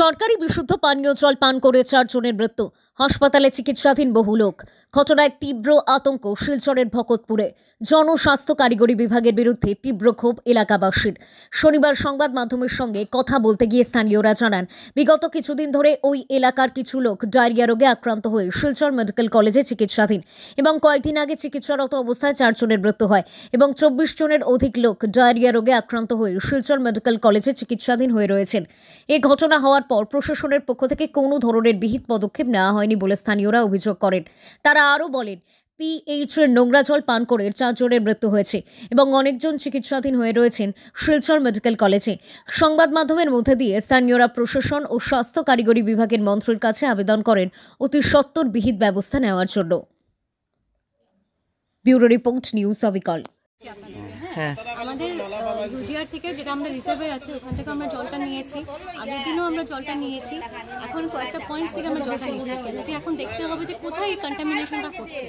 সরকারি বিশুদ্ধ পানীয় জল পান করে 4 জনের মৃত্যু। হাসপাতালে চিকিৎসাধীন বহু লোক। ঘটনায় তীব্র আতঙ্ক শিলচরের ভকতপুরে। জনস্বাস্থ্য কারিগরি বিভাগের বিরুদ্ধে তীব্র ক্ষোভ এলাকাবাসীর। শনিবার সংবাদ মাধ্যমের সঙ্গে কথা বলতে গিয়ে স্থানীয়রা জানান, বিগত কিছুদিন ধরে ওই এলাকার কিছু লোক ডায়রিয়া রোগে আক্রান্ত হয়ে শিলচর মেডিকেল কলেজে চিকিৎসাধীন এবং কয়েকদিন আগে চিকিৎসারত অবস্থায় 4 জনের মৃত্যু হয় এবং 24 জনের অধিক লোক ডায়রিয়া রোগে আক্রান্ত হয়ে শিলচর মেডিকেল কলেজে চিকিৎসাধীন হয়ে রয়েছেন। এই ঘটনা হওয়ার পর প্রশাসনের পক্ষ থেকে কোনো ধরনের বিহিত পদক্ষেপ নেওয়া হয়নি বলে স্থানীয়রা অভিযোগ করেন। তারা আরও বলেন, পিএইচ এর নোংরা জল পান করে 4 জনের মৃত্যু হয়েছে এবং অনেকজন চিকিৎসাধীন হয়ে রয়েছেন শিলচর মেডিকেল কলেজে। সংবাদ মাধ্যমের মধ্যে দিয়ে স্থানীয়রা প্রশাসন ও স্বাস্থ্য কারিগরি বিভাগের মন্ত্রীর কাছে আবেদন করেন অতি সত্বর বিহিত ব্যবস্থা নেওয়ার জন্য। ব্যুরো রিপোর্ট, নিউজ অবিকল। আমাদের রুজিয়ার থেকে যেটা আমরা রিজার্ভের আছে ওখান থেকে আমরা জলটা নিয়েছি, আগের দিনও আমরা জলটা নিয়েছি, এখন কয়েকটা পয়েন্টস থেকে আমরা জলটা নিচ্ছি। কিন্তু এখন দেখতে হবে যে কোথায় এই কন্টামিনেশনটা হচ্ছে,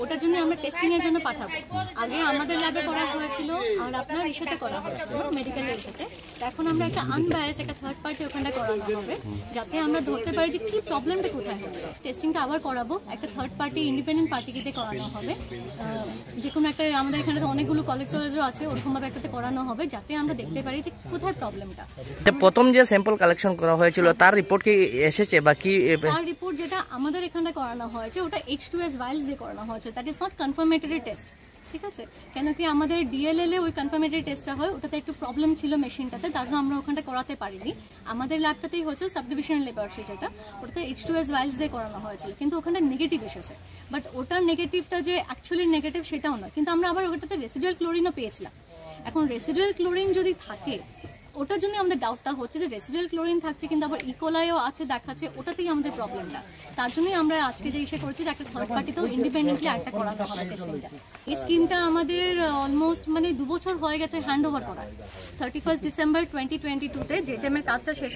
ওটার জন্য আমরা টেস্টিংয়ের জন্য পাঠাবো। আগে আমাদের ল্যাবে করা হয়েছিল আর আপনার ইসাতে করা হয়েছিল মেডিকেলের সাথে। এখন আমরা একটা আনবায়াস একটা থার্ড পার্টি ওখানটা করানো হবে, যাতে আমরা ধরতে পারি যে কি প্রবলেমটা কোথায় হচ্ছে। টেস্টিংটা আবার করাবো, একটা থার্ড পার্টি ইন্ডিপেন্ডেন্ট পার্টিকে দিয়ে করানো হবে। যে কোনো একটা আমাদের এখানে তো অনেকগুলো কলেজও আছে, ওরকমভাবে একটাতে করানো হবে, যাতে আমরা দেখতে পারি যে কোথায় প্রবলেমটা। প্রথম যে স্যাম্পল কালেকশন করা হয়েছিল তার রিপোর্ট কি এসেছে বা কি? তার রিপোর্ট যেটা আমাদের এখানে করানো হয়েছে ওটা H2S ভাইলস দিয়ে করানো হয়েছে, that is not confirmatory test. ঠিক আছে, কেন কি আমাদের ডিএলএল এ ওই কনফার্মেটরি টেস্টটা হয়, ওটাতে একটু প্রবলেম ছিল মেশিনটাতে, তার জন্য আমরা ওখানটা করাতে পারিনি। আমাদের ল্যাবটাতেই হচ্ছে সাব ডিভিশনাল ল্যাবরেটরি, যেটা ওটাতে H2S ভাইলস দিয়ে করানো হয়েছিল, কিন্তু ওখানটা নেগেটিভ এসেছে। বাট ওটার নেগেটিভটা যে অ্যাকচুয়ালি নেগেটিভ সেটাও নয়, কিন্তু আমরা আবার ওটাতে রেসিডুয়াল ক্লোরিনও পেয়েছিলাম। এখন রেসিডুয়াল ক্লোরিন যদি থাকে, ওটার জন্য আমাদের ডাউটটা হচ্ছে যে রেসিডুয়াল ক্লোরিন থাকছে কিন্তু আবার ইকোলাইও আছে দেখাচ্ছে, ওটাতেই আমাদের প্রবলেমটা। তার জন্যই আমরা আজকে যে ইসে করছি যে একটা থার্ড পার্টিতেও ইন্ডিপেন্ডেন্টলি একটা করানো হবে টেস্টিংটা। এই স্কিমটা আমাদের অলমোস্ট 2 বছর হয়ে গেছে হ্যান্ড ওভার করা। 31 ডিসেম্বর 2022-তে যে জেমের কাজটা শেষ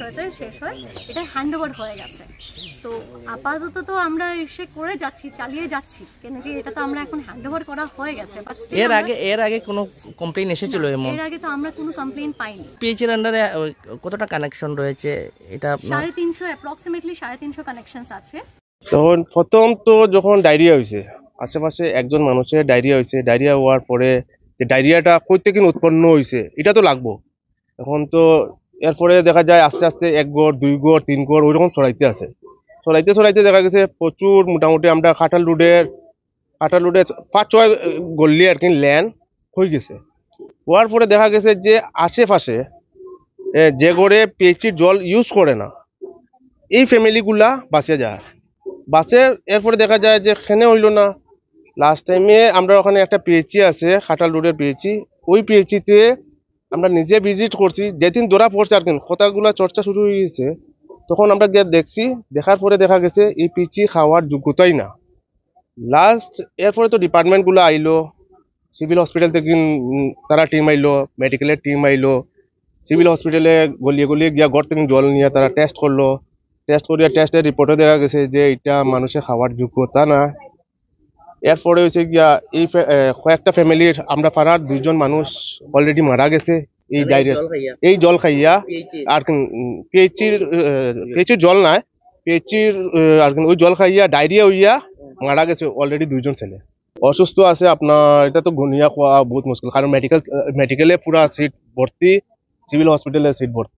হয়, এটা হ্যান্ড ওভার হয়ে গেছে। তো আপাতত তো আমরা এসে করে যাচ্ছি, চালিয়ে যাচ্ছি, কেন কি এটা তো আমরা এখন হ্যান্ড ওভার করা হয়ে গেছে। এর আগে কোনো কমপ্লেইন এসেছিল? এর আগে তো আমরা কোনো কমপ্লেইন পাইনি। পিএইচ এর আন্ডারে কতটা কানেকশন রয়েছে? এটা 350, অ্যাপ্রক্সিমেটলি 350 কানেকশনস আছে। তখন প্রথম তো যখন ডায়রিয়া হয়েছে, আশেপাশে একজন মানুষের ডায়রিয়া হয়েছে, ডায়রিয়া হওয়ার পরে যে ডায়রিয়াটা কই থেকে উৎপন্ন হয়েছে এটা তো লাগবো। এখন তো এরপরে দেখা যায় আস্তে আস্তে 1 গড় 2 গড় 3 গড় ওইরকম ছড়াইতে আছে। ছড়াইতে দেখা গেছে প্রচুর, মোটামুটি আমরা খাটাল রোডে 5-6 গল্লি আর কি ল্যান্ড হয়ে গেছে। হওয়ার পরে দেখা গেছে যে আশেপাশে যে ঘরে পিএইচের জল ইউজ করে না, এই ফ্যামিলিগুলা বাঁচে এরপরে দেখা যায় যে এখানে হইল না। লাস্ট টাইমে আমরা ওখানে একটা পিএইচি আছে, খাটাল রোডের পিএইচি, ওই পিএইচিতে আমরা নিজে ভিজিট করছি। যেদিন ধরা পড়ছে আর কি কথাগুলো চর্চা শুরু হয়ে গেছে, তখন আমরা গিয়ে দেখছি, দেখার পরে দেখা গেছে এই পিএইচি খাওয়ার যোগ্যতাই না। লাস্ট এরপরে তো ডিপার্টমেন্টগুলো আইলো, সিভিল হসপিটাল থেকে তারা টিম আইলো, মেডিকেলের টিম আইলো। সিভিল হসপিটালে গলিয়ে গিয়া ঘর থেকে জল নিয়ে তারা টেস্ট করলো। টেস্টের রিপোর্টে দেখা গেছে যে এটা মানুষের খাওয়ার যোগ্যতা না। এরপরে হচ্ছে গিয়া এই কয়েকটা ফ্যামিলির, আমরা পাড়ার 2 জন মানুষ অলরেডি মারা গেছে এই জল খাইয়া। আর পিএইচির জল নাই, পিএইচির আর ওই জল খাইয়া ডায়রিয়া হইয়া মারা গেছে অলরেডি 2 জন ছেলে। অসুস্থ আছে আপনার, এটা তো গনিয়া খোয়া বহুত মুশকিল, কারণ মেডিকেলে পুরা সিট ভর্তি, সিভিল হসপিটালে সিট ভর্তি।